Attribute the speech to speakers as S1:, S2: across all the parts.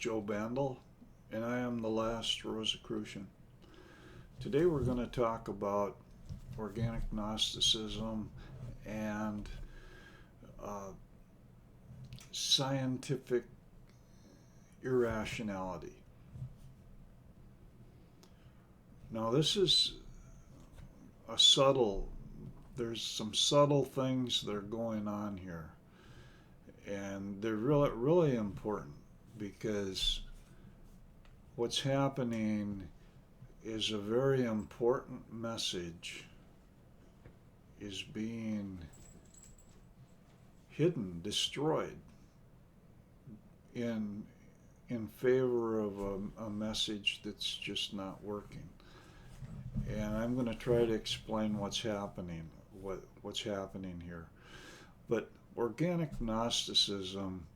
S1: Joe Bandel, and I am the last Rosicrucian. Today we're going to talk about organic Gnosticism and scientific irrationality. Now this is there's some subtle things that are going on here, and they're really important because what's happening is a very important message is being hidden, destroyed in favor of a message that's just not working. And I'm going to try to explain what's happening here. But organic Gnosticism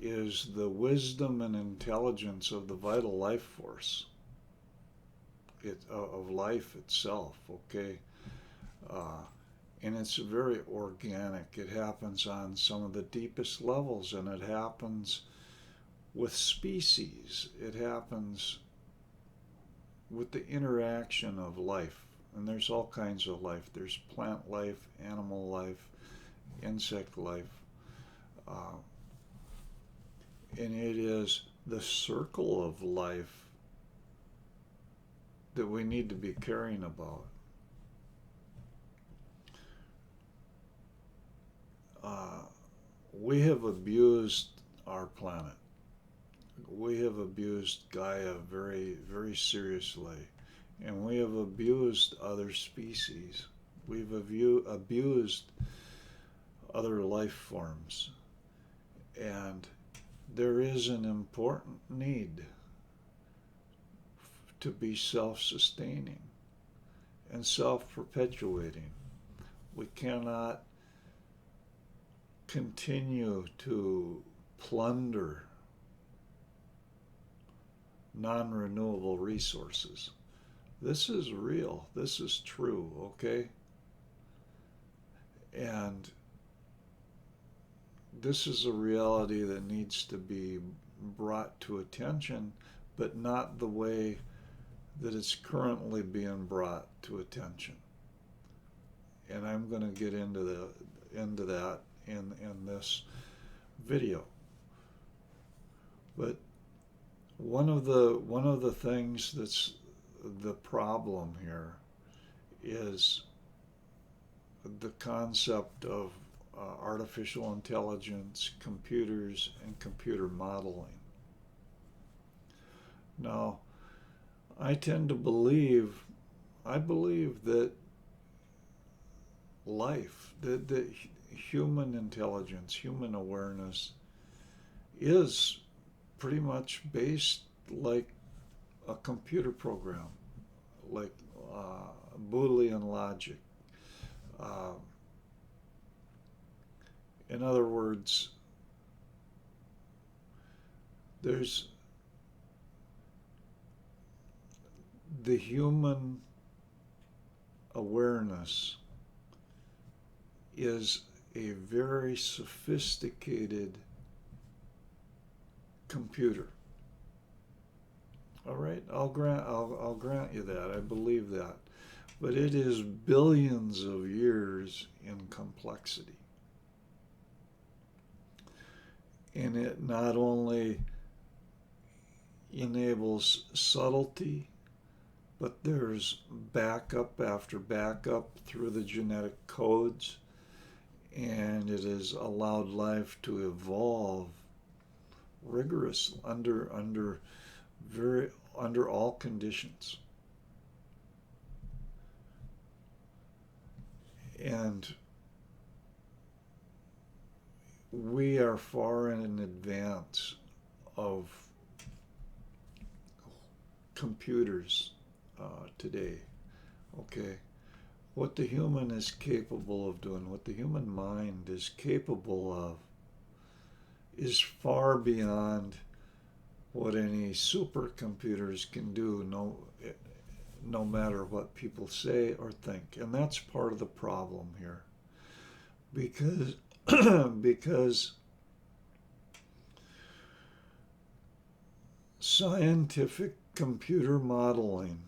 S1: is the wisdom and intelligence of the vital life force of life itself, okay? And it's very organic. It happens on some of the deepest levels, and it happens with species. It happens with the interaction of life. And there's all kinds of life. There's plant life, animal life, insect life. And it is the circle of life that we need to be caring about. We have abused our planet. We have abused Gaia very, very seriously. And we have abused other species. We've abused other life forms. And there is an important need to be self-sustaining and self-perpetuating. We cannot continue to plunder non-renewable resources. This is real. This is true, okay? And this is a reality that needs to be brought to attention, but not the way that it's currently being brought to attention. And I'm going to get into that in this video. But one of the things that's the problem here is the concept of artificial intelligence, computers, and computer modeling. Now, I believe that life, that human intelligence, human awareness is pretty much based like a computer program, like Boolean logic. In other words, there's the human awareness is a very sophisticated computer. All right, I'll grant you that. I believe that. But it is billions of years in complexity. And it not only enables subtlety, but there's backup after backup through the genetic codes, and it has allowed life to evolve rigorously under all conditions. And we are far in advance of computers today, okay? What the human is capable of doing, what the human mind is capable of, is far beyond what any supercomputers can do, no matter what people say or think. And that's part of the problem here. Because scientific computer modeling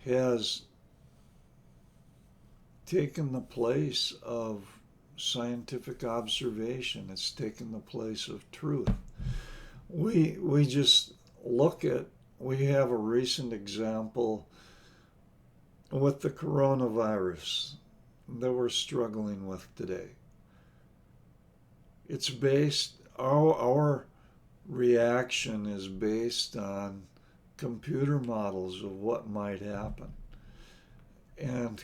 S1: has taken the place of scientific observation. It's taken the place of truth. We just look at, we have a recent example with the coronavirus that we're struggling with today. It's based, our reaction is based on computer models of what might happen. And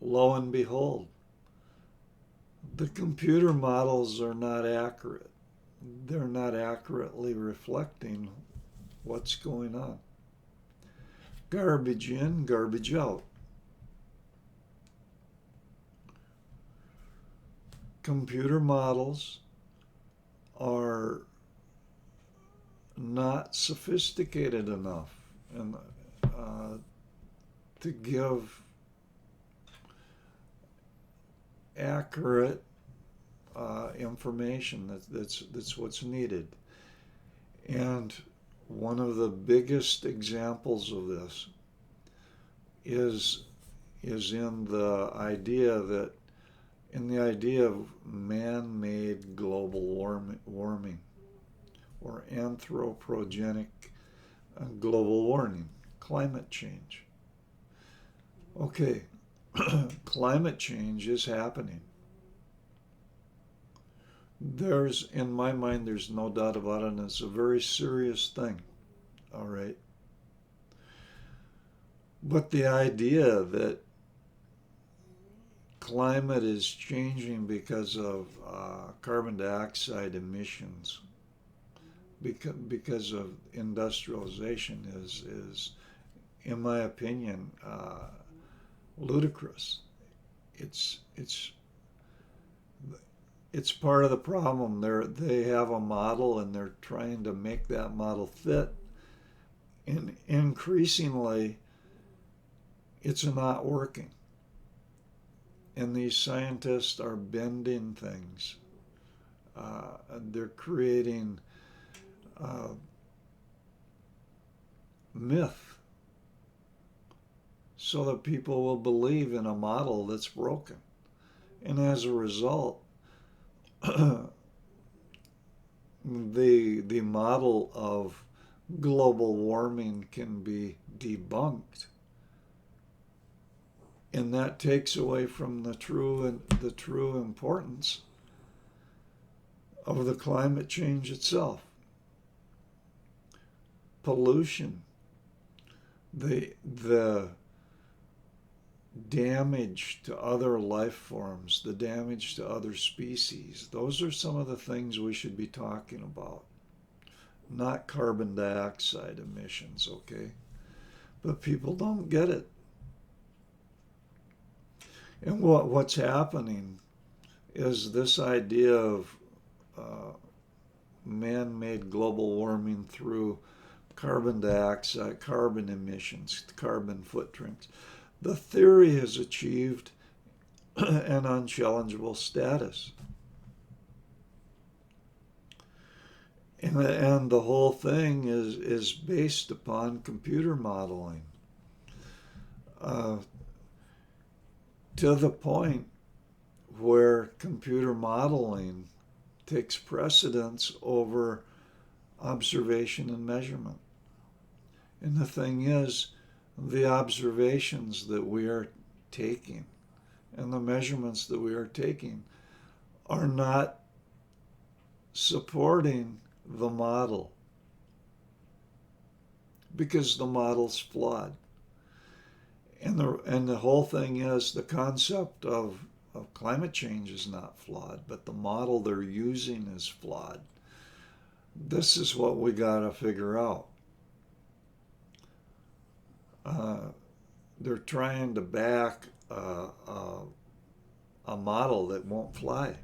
S1: lo and behold, the computer models are not accurate. They're not accurately reflecting what's going on. Garbage in, garbage out. Computer models are not sophisticated enough and to give accurate information. That's what's needed. And one of the biggest examples of this is in the idea of man-made global warming or anthropogenic global warming, climate change. Okay, climate change is happening. In my mind, there's no doubt about it, and it's a very serious thing, all right? But the idea that climate is changing because of carbon dioxide emissions, because of industrialization, is in my opinion, ludicrous. It's part of the problem. They have a model and they're trying to make that model fit. And increasingly, it's not working. And these scientists are bending things. They're creating myth so that people will believe in a model that's broken. And as a result, the model of global warming can be debunked, and that takes away from the true importance of the climate change itself. Pollution, the damage to other life forms, the damage to other species. Those are some of the things we should be talking about. Not carbon dioxide emissions, okay? But people don't get it. And what's happening is this idea of man-made global warming through carbon dioxide, carbon emissions, carbon footprints. The theory has achieved an unchallengeable status. And the whole thing is based upon computer modeling. To the point where computer modeling takes precedence over observation and measurement. And the thing is, the observations that we are taking and the measurements that we are taking are not supporting the model because the model's flawed. And the whole thing is, the concept of climate change is not flawed, but the model they're using is flawed. This is what we got to figure out. They're trying to back a model that won't fly.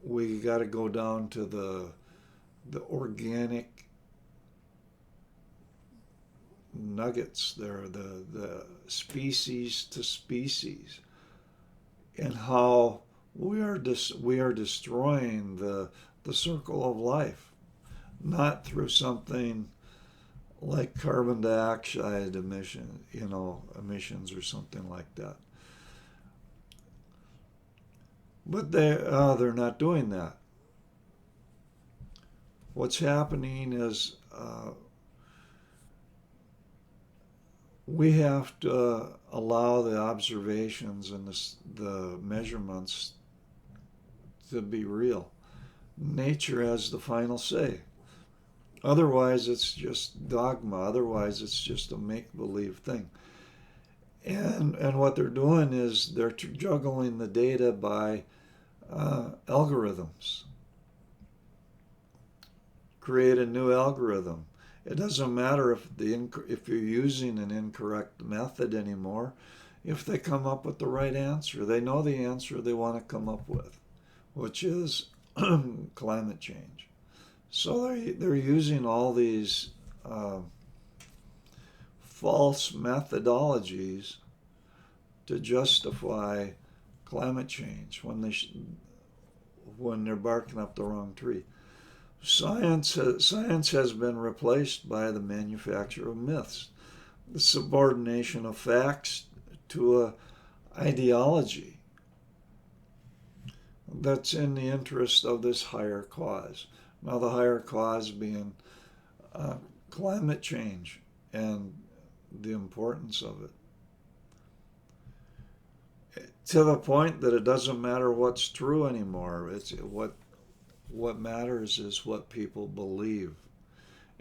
S1: We got to go down to the organic nuggets there, the species to species, and how we are destroying the circle of life, not through something like carbon dioxide emissions or something like that. But they're not doing that. What's happening is we have to allow the observations and the measurements to be real. Nature has the final say. Otherwise, it's just dogma. Otherwise, it's just a make-believe thing. And what they're doing is they're juggling the data by algorithms. Create a new algorithm. It doesn't matter if you're using an incorrect method anymore. If they come up with the right answer, they know the answer they want to come up with, which is climate change. So they're using all these false methodologies to justify climate change when they're barking up the wrong tree. Science has been replaced by the manufacture of myths, the subordination of facts to a ideology that's in the interest of this higher cause. Now, the higher cause being climate change and the importance of it, to the point that it doesn't matter what's true anymore. It's what matters is what people believe.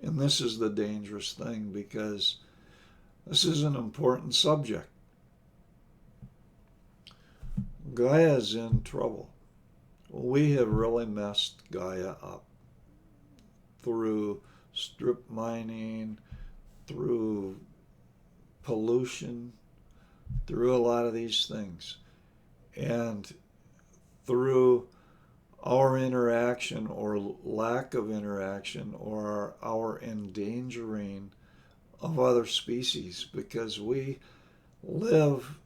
S1: And this is the dangerous thing, because this is an important subject. Gaia is in trouble. We have really messed Gaia up through strip mining, through pollution, through a lot of these things, and through our interaction or lack of interaction, or our endangering of other species, because we live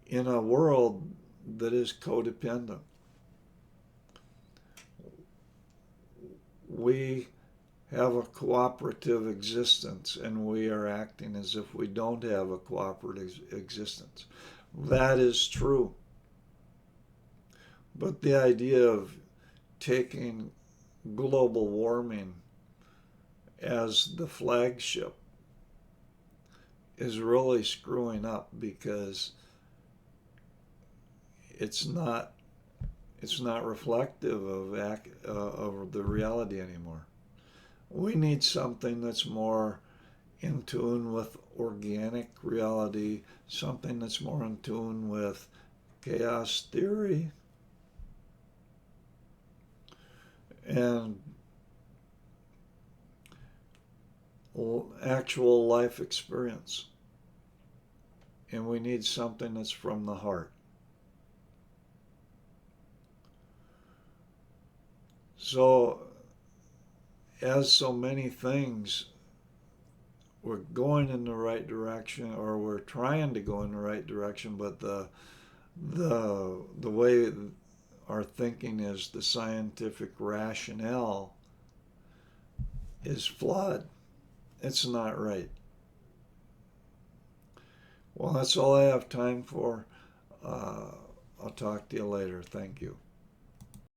S1: in a world that is codependent. We have a cooperative existence, and we are acting as if we don't have a cooperative existence. That is true. But the idea of taking global warming as the flagship is really screwing up, because it's not reflective of the reality anymore. We need something that's more in tune with organic reality, something that's more in tune with chaos theory and actual life experience. And we need something that's from the heart. So, as so many things, we're going in the right direction, or we're trying to go in the right direction, but the way our thinking is, the scientific rationale, is flawed. It's not right. Well, that's all I have time for. I'll talk to you later. Thank you.